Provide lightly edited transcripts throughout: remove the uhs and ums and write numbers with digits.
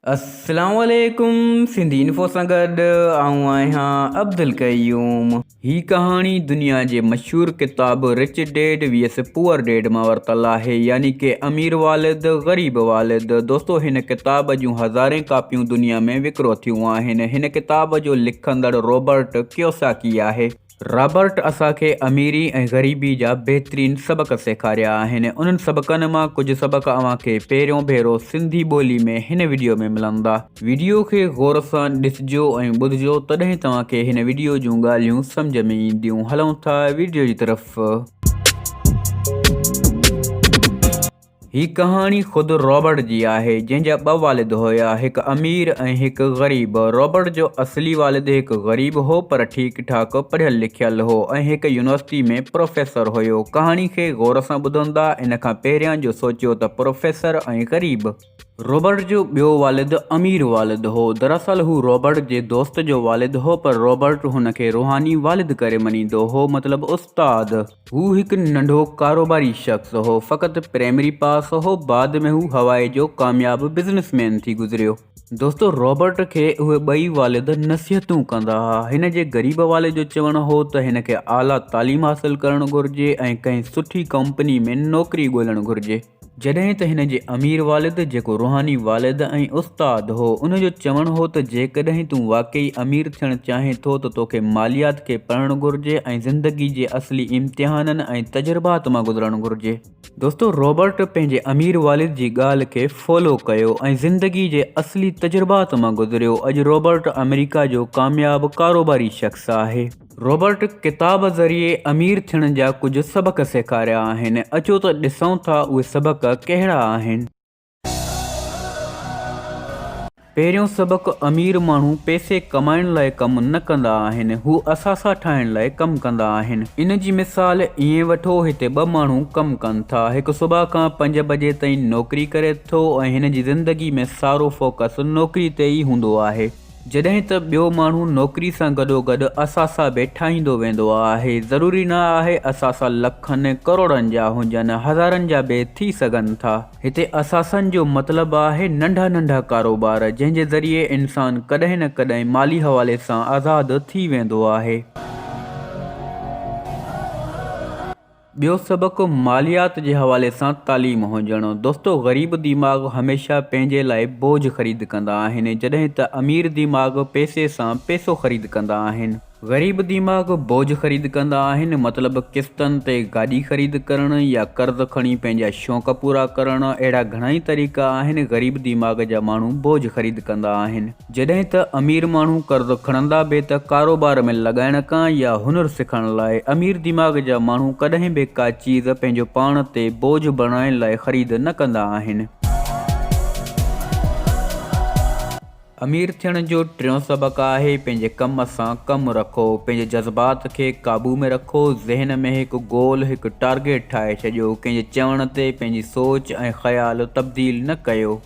अस्सलाम वालेकुम। सिंधी इन्फो सां गॾु आऊं आहियां अब्दुल क़यूम। ही कहाणी दुनिया जे मशहूर किताब rich dad vs poor dad मां वरितल आहे, यानी कि अमीर वालिद ग़रीब वालिद। दोस्तो, हिन किताब जूं हज़ारें कापियूं दुनिया में विकिरो थियूं आहिनि। हिन किताब जो लिखंदड़ रॉबर्ट कियोसाकी आहे। रॉबर्ट असांखे अमीरी ऐं ग़रीबी जा बहितरीन सबक सेखारिया आहिनि। उन्हनि सबकनि मां कुझु सबक अव्हांखे पहिरियों भेरो सिंधी ॿोली में हिन वीडियो में मिलंदा। वीडियो खे गौर सां ॾिसिजो ऐं ॿुधिजो, तॾहिं तव्हांखे हिन वीडियो जूं ॻाल्हियूं सम्झ में ईंदियूं। हलूं था वीडियो जी तरफ़। ही कहाणी ख़ुदि रॉबर्ट जी आहे, जंहिंजा ॿ वालिद हुया, हिकु अमीर ऐं हिकु ग़रीब। रॉबर्ट जो असली वालिद हिकु ग़रीब हो पर ठीकु ठाक पढ़ियल लिखियल हो ऐं हिकु यूनिवर्सिटी में प्रोफेसर हुयो। कहाणी खे गौर सां ॿुधंदा इन खां पहिरियां जो सोचियो त प्रोफेसर ऐं ग़रीब। रॉबर्ट जो ॿियो वालिद अमीर वालिद हो। दरअसल हू रॉबर्ट जे दोस्त जो वालिद हो, पर रॉबर्ट हुनखे रूहानी वालिद करे मञींदो हो, मतिलब उस्ताद। हू हिकु नंढो कारोबारी शख्स हो, फ़क़ति प्राइमरी पास हो। बाद में हू हवाई जो कामयाब बिज़नेसमैन थी गुज़रियो। दोस्तो, रॉबर्ट खे उहे ॿई वालिद नसीहतूं कंदा हुआ। हिन जे ग़रीब वालिद जो चवणु हो त हिन खे आला तालीम हासिल करणु घुरिजे ऐं कंहिं सुठी कंपनी में नौकरी ॻोल्हणु घुरिजे। जॾहिं त हिन जे अमीर वालिद, जेको रूहानी वालिद ऐं उस्ताद हो, उन जो चवणु हो त जेकॾहिं तूं वाक़ई अमीर थियणु चाहीं थो त तोखे मालियात खे पढ़णु घुरिजे ऐं ज़िंदगी जे असली इम्तिहाननि ऐं तजुर्बात मां गुज़रणु घुरिजे। दोस्तो, रॉबर्ट पंहिंजे अमीर वालिद जी ॻाल्हि खे फॉलो कयो ऐं ज़िंदगी जे असली तजुर्बात मां गुज़रियो। अॼु रॉबर्ट अमेरिका जो कामयाब कारोबारी शख़्स आहे। रॉबर्ट किताब ज़रिए अमीर थियण जा कुझु सबक सेखारिया आहिनि। अचो त ॾिसूं था उहे सबक कहिड़ा आहिनि। पहिरियों सबक, अमीर माण्हू पैसे कमाइण लाइ कमु न कंदा आहिनि, हू असासा ठाहिण लाइ कमु कंदा आहिनि। इन जी मिसाल ईअं वठो, हिते ॿ माण्हू कमु कनि था। हिकु सुबुह खां 5 बजे ताईं नौकरी करे थो ऐं हिन जी ज़िंदगी में सारो फोकस नौकरी ते ई हूंदो आहे। जॾहिं त ॿियो माण्हू नौकरी सां गॾोगॾु असासा बि ठाहींदो वेंदो आहे। ज़रूरी न आहे असासा लखनि करोड़नि जा हुजनि, हज़ारनि जा बि थी सघनि था। हिते असासनि जो मतिलबु आहे नंढा नंढा कारोबार, जंहिंजे ज़रिए इंसान कॾहिं न कॾहिं माली हवाले सां आज़ादु थी वेंदो आहे। ॿियो सबक़ु, मालियात जे हवाले सां तालीम हुजणु। दोस्तो, ग़रीब दिमाग़ हमेशह पंहिंजे लाइ बोझ ख़रीद कंदा आहिनि, जॾहिं त अमीर दिमाग़ पैसे सां पैसो ख़रीद कंदा आहिनि। ग़रीब दिमाग़ बोझ ख़रीद कंदा आहिनि, मतिलबु क़िस्तनि ते गाॾी ख़रीद करणु या कर्ज़ खणी पंहिंजा शौक़ पूरा करणु। अहिड़ा घणा ई तरीक़ा आहिनि ग़रीब दिमाग़ जा माण्हू बोझ ख़रीद कंदा आहिनि। जॾहिं त अमीर माण्हू कर्ज़ खणंदा बि त कारोबार में लॻाइण खां या हुनर सिखण लाइ। अमीर दिमाग़ जा माण्हू कॾहिं बि का चीज़ पंहिंजो पाण ते बोझ बणाइण लाइ ख़रीद न कंदा आहिनि। अमीर थियण जो टियों सबक़ु आहे, पंहिंजे कम सां कमु रखो। पंहिंजे जज़्बात खे काबू में रखो। ज़हन में हिकु गोल, हिकु टारगेट ठाहे छॾियो। कंहिंजे चवण ते पंहिंजी सोच ऐं ख़्याल तब्दील न कयो।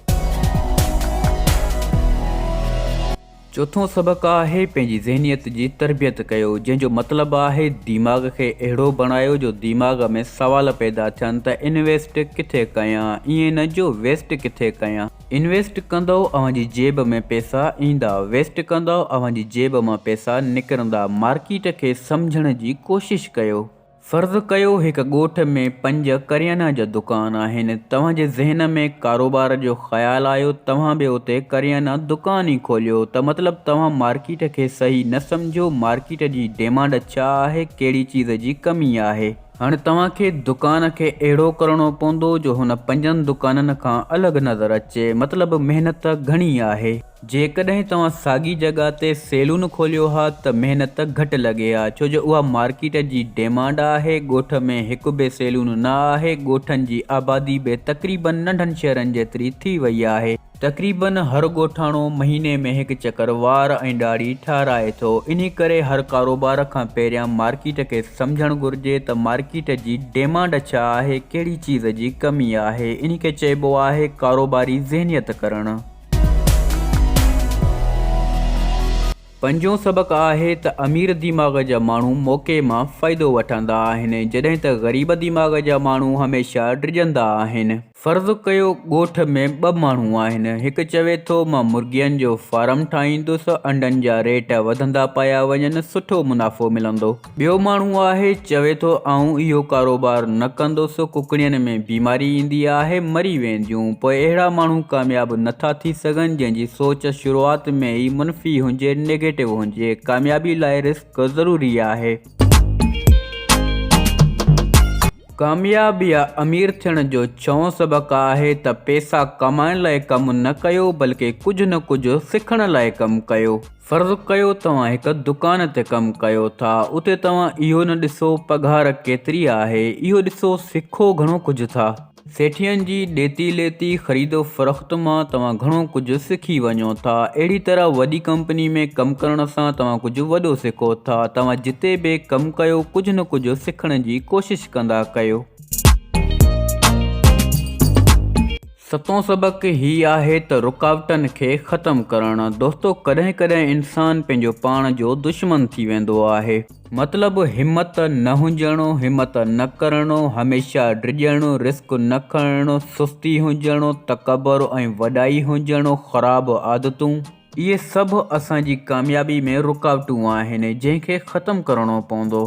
चोथों सबक़ु आहे, पंहिंजी ज़हनियत जी तरबियत कयो, जंहिंजो मतिलबु आहे दिमाग़ खे अहिड़ो बणायो जो दिमाग़ में सवाल पैदा थियनि त इन्वेस्ट किथे कयां, ईअं न जो वेस्ट किथे कयां। इन्वेस्ट कंदो अव्हांजी जेब में पैसा ईंदा, वेस्ट कंदो अव्हांजी जेब मां पैसा निकिरंदा। मार्केट खे सम्झण जी कोशिशि कयो। फ़र्ज़ु कयो हिकु ॻोठ में 5 करियाना जा दुकान आहिनि। तव्हांजे ज़हन में कारोबार जो ख़्यालु आयो, तव्हां बि उते करियाना दुकान ई खोलियो, त मतिलबु तव्हां मार्केट खे सही न सम्झो। मार्केट जी डिमांड छा आहे, कहिड़ी चीज़ जी कमी आहे। हाणे तव्हांखे दुकान खे अहिड़ो करिणो पवंदो जो हुन 5 दुकाननि खां अलॻि नज़र अचे, मतिलबु महिनत घणी आहे। जेकॾहिं तव्हां साॻी जॻह ते सैलून खोलियो हा त महिनत घटि लॻे हा, छो जो उहा मार्केट जी डिमांड आहे। ॻोठ में हिकु बि सैलून न आहे। ॻोठनि जी आबादी बि तक़रीबन नंढनि शहरनि जेतिरी थी वई आहे। तक़रीबन हर ॻोठाणो महीने में हिकु चकर वार ऐं ॾाढ़ी ठाराए थो। इन करे हर कारोबार खां पहिरियां मार्केट खे सम्झणु घुरिजे त मार्केट जी डिमांड छा आहे, कहिड़ी चीज़ जी कमी आहे। इन खे चइबो आहे कारोबारी ज़हनियत करणु। 5हों सबक़ु आहे त अमीर दिमाग़ जा माण्हू मौक़े मां फ़ाइदो वठंदा आहिनि, जॾहिं त ग़रीब दिमाग़ जा माण्हू हमेशह डिॼंदा आहिनि। फ़र्ज़ु कयो ॻोठ में 2 माण्हू आहिनि। हिकु चवे थो मां मुर्गियुनि जो फार्म ठाहींदुसि, अंडनि जा रेट वधंदा पिया वञनि, सुठो मुनाफ़ो मिलंदो। ॿियो माण्हू आहे, चवे थो आउं इहो कारोबार न कंदुसि, कुकड़ियुनि में बीमारी ईंदी आहे, मरी वेंदियूं। पोइ अहिड़ा माण्हू कामयाबु नथा थी सघनि जंहिंजी सोच शुरूआति में ई मुनफ़ी हुजे, नेगेटिव हुजे। कामयाबी लाइ रिस्क ज़रूरी आहे। कामयाब या अमीर थियण जो 6 सबक़ु आहे त पैसा कमाइण लाइ कमु न कयो, बल्कि कुझु न कुझु सिखण लाइ कमु कयो। फ़र्ज़ु कयो तव्हां हिकु दुकान ते कमु कयो था, उते तव्हां इहो न ॾिसो पघार केतिरी आहे, इहो ॾिसो सिखो घणो कुझु था। सेठियुनि जी ॾेती लेती ख़रीदो फ़रोख़्त मां तव्हां घणो कुझु सिखी वञो था। अहिड़ी तरह वॾी कंपनी में कमु करण सां तव्हां कुझु वॾो सिखो था। तव्हां जिते बि कमु कयो, कुझु न कुझु सिखण जी कोशिशि कंदा कयो। 7हों सबक़ु हीउ आहे त रुकावटनि खे ख़तमु करणु। दोस्तो, कॾहिं कॾहिं इंसानु पंहिंजो पाण जो दुश्मन थी वेंदो आहे। मतिलबु हिमत न हुजणो, हिमत न करणो, हमेशह डिॼणो, रिस्क न खणणो, सुस्ती हुजणो, तकबर ऐं वॾाई हुजणो, ख़राबु आदतूं, इहे सभु असांजी कामयाबी में रुकावटूं आहिनि जंहिंखे ख़तमु करणो पवंदो।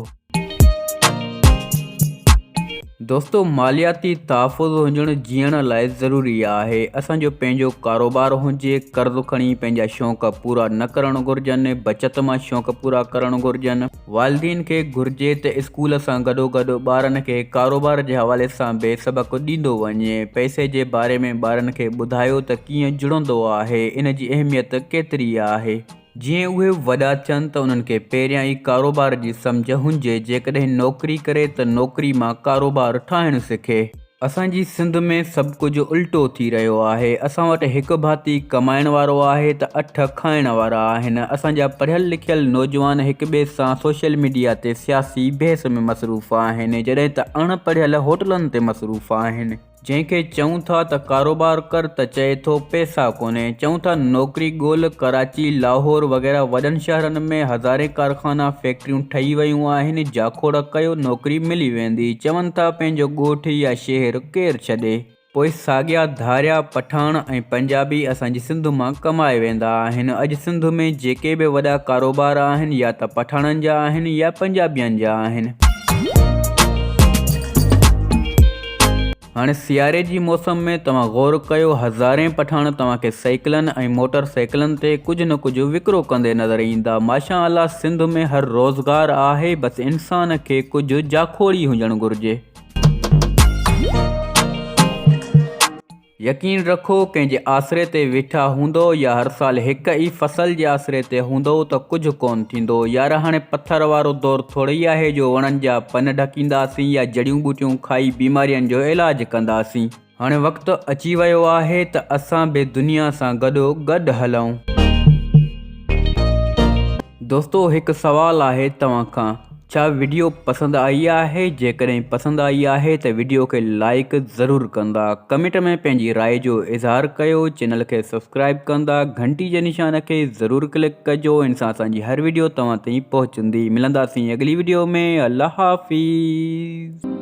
दोस्तो, मालियाती तहफ़ुज़ हुजणु जीअण लाइ ज़रूरी आहे। असांजो पंहिंजो कारोबार हुजे, कर्ज़ु खणी पंहिंजा शौक़ पूरा न करणु घुरिजनि, बचत मां शौक़ पूरा करणु घुरिजनि। वालिदीन खे घुरिजे त स्कूल सां गॾोगॾु ॿारनि खे कारोबार जे हवाले सां बि सबक़ु ॾींदो वञे। पैसे जे बारे में ॿारनि खे ॿुधायो त कीअं जुड़ंदो आहे, इन जी अहमियत केतिरी आहे। जीअं उहे वॾा थियनि त उन्हनि खे पहिरियां ई कारोबार जी सम्झ हुजे। जेकॾहिं नौकिरी करे त नौकिरी मां कारोबार ठाहिणु सिखे। असांजी सिंध में सभु कुझु उल्टो थी रहियो आहे। असां वटि हिकु भाती कमाइण वारो आहे त 8 खाइण वारा आहिनि। असांजा पढ़ियल लिखियल नौजवान हिक ॿिए सां सोशल मीडिया ते सियासी बहस में मसरूफ़ आहिनि, जॾहिं त अणपढ़ियल होटलनि ते मसरूफ़ आहिनि। जंहिंखे चऊं था त कारोबार कर त चए थो पैसा कोन्हे। चऊं था नौकिरी ॻोल्ह, कराची, लाहौर वग़ैरह वॾनि शहरनि में हज़ारे कारखाना फैक्ट्रियूं ठही वियूं आहिनि। जाखोड़ कयो, नौकिरी मिली वेंदी। चवनि था पंहिंजो ॻोठु या शहर केरु छॾे। पोइ साॻिया धारिया पठान ऐं पंजाबी असांजी सिंध मां कमाए वेंदा आहिनि। अॼु सिंध में जेके बि वॾा कारोबार आहिनि या त पठाणनि जा आहिनि या पंजाबियुनि जा आहिनि। हाणे सियारे जी मौसम में तव्हां गौर कयो, हज़ारे पठाण तव्हांखे साइकिलनि ऐं मोटर साइकिलनि ते कुझु न कुझु विकिरो कंदे नज़र ईंदा। माशा अल्लाह, सिंध में हर रोज़गार आहे, बसि इंसान खे कुझु जाखोड़ी हुजणु घुरिजे। यकीन रखो, कंहिंजे आसरे ते वेठा हूंदो या हर साल हिक ई फसल जे आसरे ते हूंदो त कुझु कोन थींदो। यार, हाणे पथर वारो दौरु थोड़ी आहे जो वणनि जा पन ढकींदासीं या जड़ियूं ॿूटियूं खाई बीमारियुनि जो इलाज कंदासीं। हाणे वक़्तु अची वियो आहे त असां बि दुनिया सां गॾु हलूं। दोस्तो, हिकु सवाल आहे तव्हां खां, छा वीडियो पसंदि आई आहे? जेकॾहिं पसंदि आई आहे त वीडियो खे लाइक ज़रूरु कंदा, कमेंट में पंहिंजी राय जो इज़हार कयो, चैनल खे सब्सक्राइब कंदा, घंटी जे निशान खे ज़रूरु क्लिक कजो। इन सां असांजी हर वीडियो तव्हां ताईं पहुचंदी। मिलंदासीं अगली वीडियो में। अल्लाह हाफ़िज़।